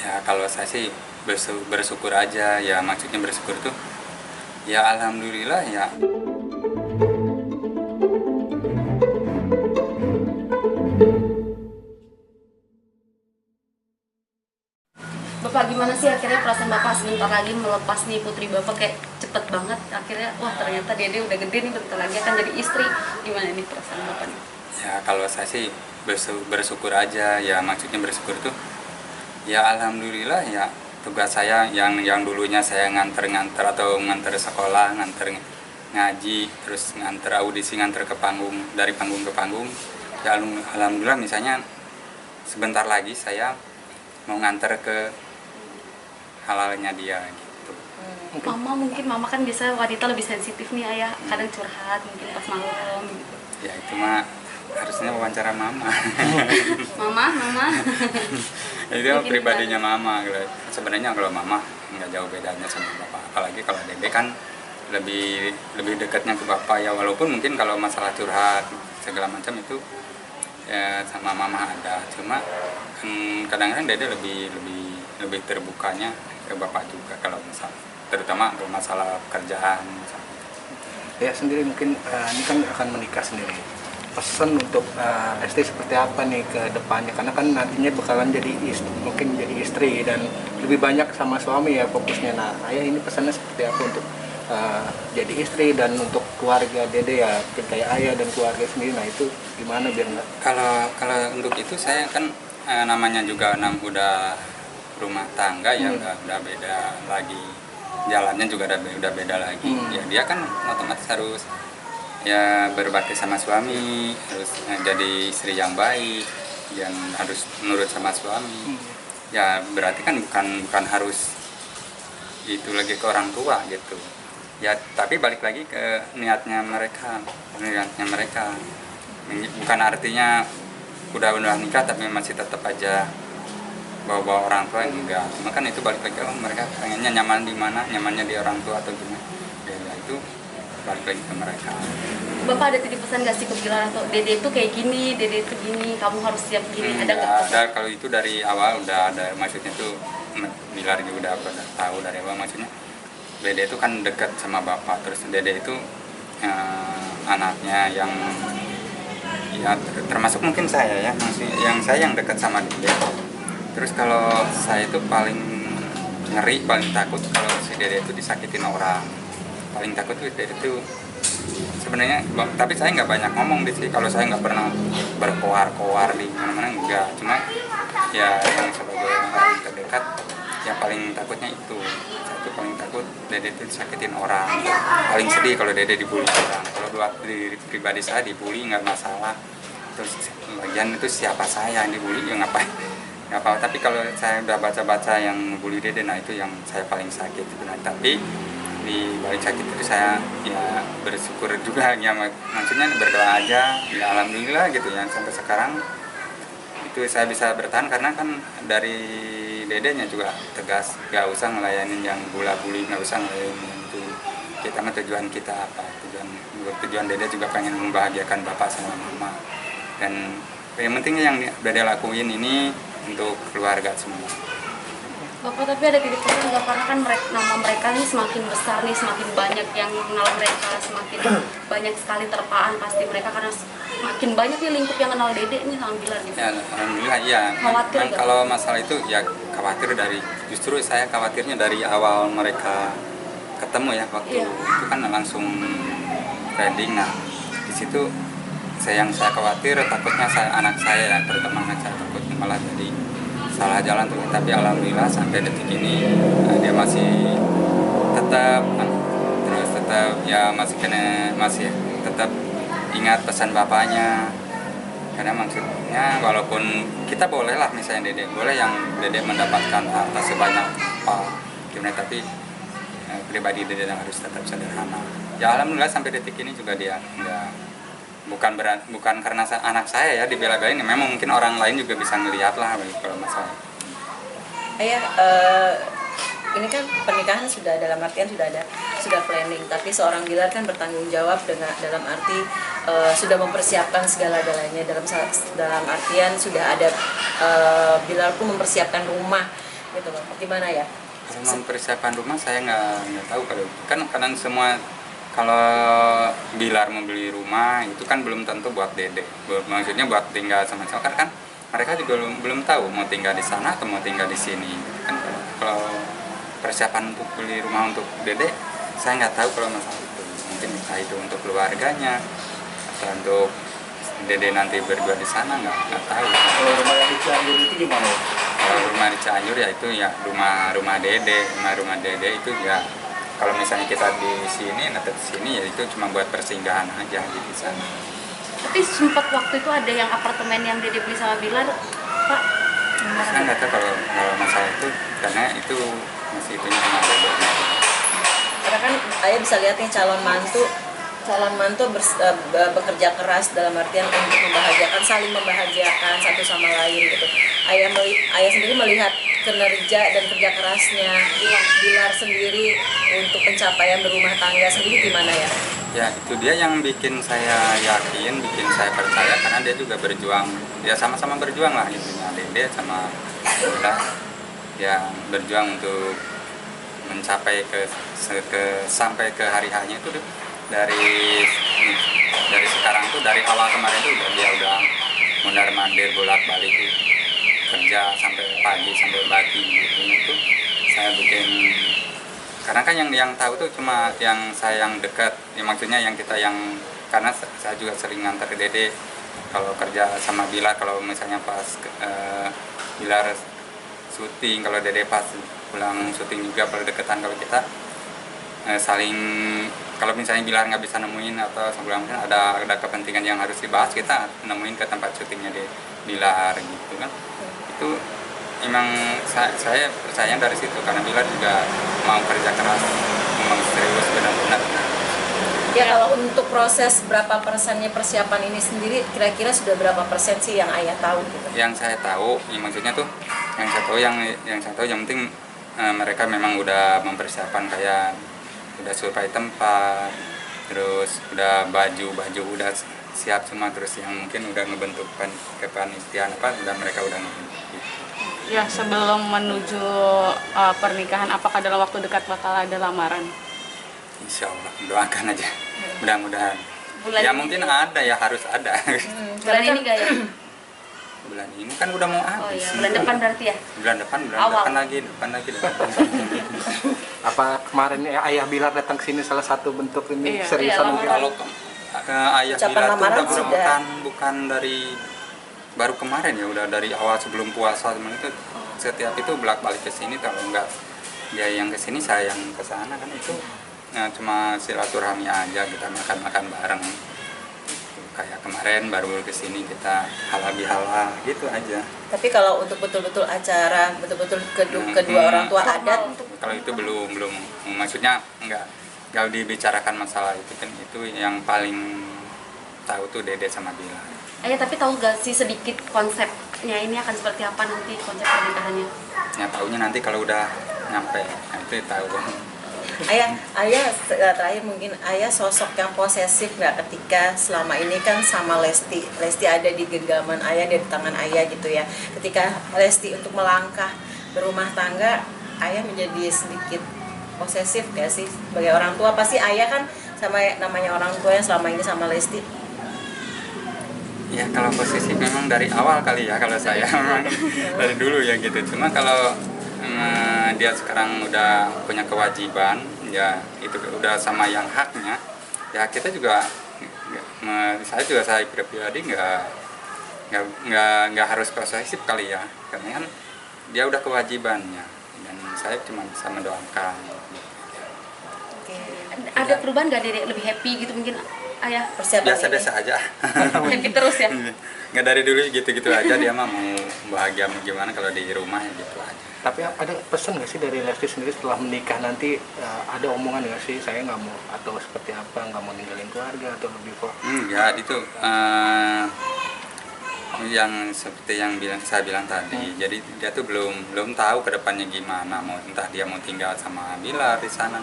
Ya kalau saya sih bersyukur aja ya, maksudnya bersyukur tuh ya alhamdulillah ya. Bapak gimana sih akhirnya perasaan Bapak sebentar lagi melepas nih putri Bapak, kayak cepet banget akhirnya, wah ternyata Dede udah gede nih, bentar lagi akan jadi istri. Gimana nih perasaan Bapak nih? Ya kalau saya sih bersyukur aja ya, maksudnya bersyukur tuh ya alhamdulillah ya. Tugas saya yang dulunya saya nganter atau nganter sekolah, nganter ngaji, terus nganter audisi, nganter ke panggung, dari panggung ke panggung, ya alhamdulillah misalnya sebentar lagi saya mau nganter ke halalnya dia gitu. Mama kan biasanya wanita lebih sensitif nih ayah, kadang curhat mungkin pas malam gitu. Ya itu mah harusnya wawancara mama. Mama Itu mungkin pribadinya mama. Sebenarnya kalau mama nggak jauh bedanya sama bapak, apalagi kalau Dede kan lebih dekatnya ke bapak ya, walaupun mungkin kalau masalah curhat segala macam itu ya sama mama ada, cuma kadang-kadang Dede lebih terbukanya ke bapak juga kalau masalah, terutama untuk masalah pekerjaan misalnya. Ya sendiri mungkin ini kan akan menikah sendiri. Pesan untuk Lesti seperti apa nih ke depannya? Karena kan nantinya bakalan mungkin jadi istri dan lebih banyak sama suami ya fokusnya. Nah, ayah ini pesannya seperti apa untuk jadi istri dan untuk keluarga Dede ya, kayak ayah dan keluarga sendiri. Nah itu gimana biar nggak? Kalau untuk itu saya kan namanya juga udah rumah tangga ya, udah beda lagi, jalannya juga udah beda lagi. Ya dia kan otomatis harus ya berbakti sama suami, harus jadi istri yang baik, yang harus nurut sama suami. Ya berarti kan bukan harus itu lagi ke orang tua gitu. Ya tapi balik lagi ke niatnya mereka. Bukan artinya udah nikah tapi masih tetap aja bawa orang tua, enggak. Cuma kan itu balik lagi, mereka pengennya nyaman di mana, nyamannya di orang tua atau gimana. Ya itu balik lagi ke mereka. Bapak ada titip pesan gak sih ke Bilar atau Dede itu kayak gini, Dede itu gini, kamu harus siap gini, ada nggak pesan? Ada, kalau itu dari awal udah ada, maksudnya tuh Bilar juga udah tahu dari awal, maksudnya Dede itu kan dekat sama bapak, terus Dede itu anaknya yang ya termasuk mungkin saya ya, yang dekat sama Dede. Terus kalau saya itu paling ngeri, paling takut kalau si Dede itu disakitin orang, paling takut tuh Dede itu sebenarnya. Tapi saya nggak banyak ngomong di sini, kalau saya nggak pernah berkoar-koar di mana-mana, enggak. Cuma ya yang sebagai orang terdekat yang paling takutnya itu, saya tuh paling takut Dede itu disakitin orang. Paling sedih kalau Dede dibully orang. Kalau buat diri pribadi saya dibully nggak masalah, terus bagian itu siapa saya yang dibully ya ngapain, nggak apa-apa. Tapi kalau saya udah baca-baca yang bully Dede, nah itu yang saya paling sakit. Nah, tapi di balik sakit itu saya ya bersyukur juga ya, maksudnya berdoa aja ya alhamdulillah gitu ya, sampai sekarang itu saya bisa bertahan karena kan dari Dedenya juga tegas, gak usah ngelayanin yang bully, gak usah ngelayanin yang itu. Kita mah tujuan kita apa, tujuan Dede juga pengen membahagiakan bapak sama mama, dan yang pentingnya yang Dede lakuin ini untuk keluarga semua. Bapak tapi ada titip pesan nggak, karena kan nama mereka nih semakin besar nih, semakin banyak yang kenal mereka, semakin banyak sekali terpaan pasti mereka, karena semakin banyak nih lingkup yang kenal Dede nih sama Bilar gitu. Ya alhamdulillah ya. Khawatir gak? Kalau masalah itu ya khawatir justru saya khawatirnya dari awal mereka ketemu ya, waktu itu kan langsung trending. Nah di situ saya khawatir, takutnya anak saya ya, terutama anak saya, takutnya malah jadi salah jalan tuh. Tapi alhamdulillah sampai detik ini dia masih tetap ya masih tetap ingat pesan bapaknya. Karena maksudnya walaupun kita boleh lah misalnya boleh yang Dede mendapatkan harta sebanyak apa gimana, tapi pribadi Dede harus tetap sederhana. Ya alhamdulillah sampai detik ini juga dia bukan karena anak saya ya dibela-belain, memang mungkin orang lain juga bisa ngelihat lah kalau masalah. Ayah, ini kan pernikahan sudah dalam artian sudah planning, tapi seorang Bilar kan bertanggung jawab dalam arti sudah mempersiapkan segala-galanya, dalam artian sudah ada Bilar pun mempersiapkan rumah gitu Bang. Gimana ya? Kalau mempersiapkan rumah saya nggak tahu, kalau kan kadang semua kalau Bilar mau beli rumah itu kan belum tentu buat Dede, maksudnya buat tinggal sama-sama kan mereka juga belum tahu mau tinggal di sana atau mau tinggal di sini kan. Kalau persiapan untuk beli rumah untuk Dede saya nggak tahu kalau masalah itu, mungkin entah itu untuk keluarganya atau untuk Dede nanti berdua di sana nggak tahu. Kalau rumah yang di Cianjur itu gimana? Kalau rumah di Cianjur ya itu ya rumah Dede, rumah Dede itu ya kalau misalnya kita di sini atau di sini ya itu cuma buat persinggahan aja di sana. Tapi sempat waktu itu ada yang apartemen yang Dede beli sama Bilar, Pak. Saya nggak tahu kalau masalah itu, karena itu masih itunya sama Dede. Karena kan ayah bisa lihat nih calon mantu bekerja keras dalam artian untuk membahagiakan, saling membahagiakan satu sama lain gitu. Ayah sendiri melihat kinerja dan kerja kerasnya Bilar sendiri untuk pencapaian berumah tangga sendiri gimana ya? Ya itu dia yang bikin saya yakin, bikin saya percaya, karena dia juga berjuang, dia sama-sama berjuang lah intinya, Dede sama Bilar yang berjuang untuk mencapai sampai ke hari hanya itu dari sekarang tuh, dari awal kemarin tuh dia udah mondar-mandir bolak-balik kerja sampai pagi sampai pagi gitu. Itu saya bikin, karena kan yang tahu tuh cuma yang saya yang dekat ya, maksudnya yang kita yang, karena saya juga sering ngantar Dede kalau kerja sama Bilar, kalau misalnya pas Bilar syuting, kalau Dede pas pulang syuting juga pada deketan, kalau kita saling, kalau misalnya Bilar nggak bisa nemuin atau sebelum ada kepentingan yang harus dibahas, kita nemuin ke tempat syutingnya di Bilar gitu kan. Itu emang saya percaya dari situ, karena Bilar juga mau kerja keras, memang serius benar-benar. Ya kalau untuk proses berapa persennya persiapan ini sendiri, kira-kira sudah berapa persen sih yang ayah tahu gitu? Yang saya tahu, ya maksudnya tuh yang saya tahu yang penting mereka memang udah mempersiapkan kayak udah survei tempat, terus udah baju udah siap semua, terus yang mungkin udah ngebentuk kepanitiaan udah mereka udah ngebentuk gitu. Ya, sebelum menuju pernikahan, apakah dalam waktu dekat bakal ada lamaran? Insya Allah, doakan aja, mudah-mudahan. Bulan Ya ini. mungkin ada, ya harus ada. Bulan ini nggak ya? Bulan ini kan udah mau Oh habis. iya, bulan depan berarti ya? Bulan depan Awal. depan lagi. Apa kemarin ayah Bilar datang ke sini salah satu bentuk ini Iya. seriusan Iya, mungkin? Kalau ayah Ucapan Bilar tuh lamaran udah sudah. bukan dari baru kemarin ya, udah dari awal sebelum puasa teman itu setiap itu bolak-balik ke sini, kalau enggak dia yang ke sini saya yang ke sana kan, itu cuma silaturahmi aja, kita makan-makan bareng. Kayak kemarin baru ke sini kita halal bihalal gitu aja. Tapi kalau untuk betul-betul acara, betul-betul kedua orang tua adat, Kalau itu belum maksudnya enggak dibicarakan masalah itu kan, itu yang paling tahu tuh Dede sama Bilar. Ayah tapi tahu gak sih sedikit konsepnya ini akan seperti apa nanti konsep pernikahannya? Ya taunya nanti kalau udah nyampe, itu tahu. ayah terakhir mungkin ayah sosok yang posesif nggak ketika selama ini kan sama Lesti ada di genggaman ayah, di tangan ayah gitu ya. Ketika Lesti untuk melangkah berumah tangga, ayah menjadi sedikit posesif gak sih? Sebagai orang tua pasti ayah kan sama namanya orang tua yang selama ini sama Lesti. Ya kalau posisi memang dari awal kali ya, kalau saya memang dari dulu ya gitu. Cuma kalau dia sekarang udah punya kewajiban, ya itu udah sama yang haknya, ya kita juga, saya pribadi nggak harus posesif kali ya, karena kan dia udah kewajibannya, dan saya cuma bisa mendoakan. Ada perubahan gak Dede? Lebih happy gitu mungkin ayah? Persiapan Biasa-biasa aja. Happy terus ya? Nggak dari dulu gitu-gitu aja, dia mah mau bahagia mau gimana kalau di rumah ya gitu aja. Tapi ada pesan nggak sih dari Lesti sendiri setelah menikah nanti, ada omongan nggak sih saya nggak mau atau seperti apa, nggak mau ninggalin keluarga atau lebih kok? Ya itu yang seperti yang saya bilang tadi. Jadi dia tuh belum tahu ke depannya gimana, mau entah dia mau tinggal sama Bilar di sana,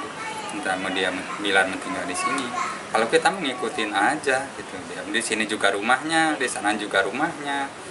entah mau Bilar mau tinggal di sini. Kalau kita mengikutin aja gitu, dia di sini juga rumahnya, di sana juga rumahnya.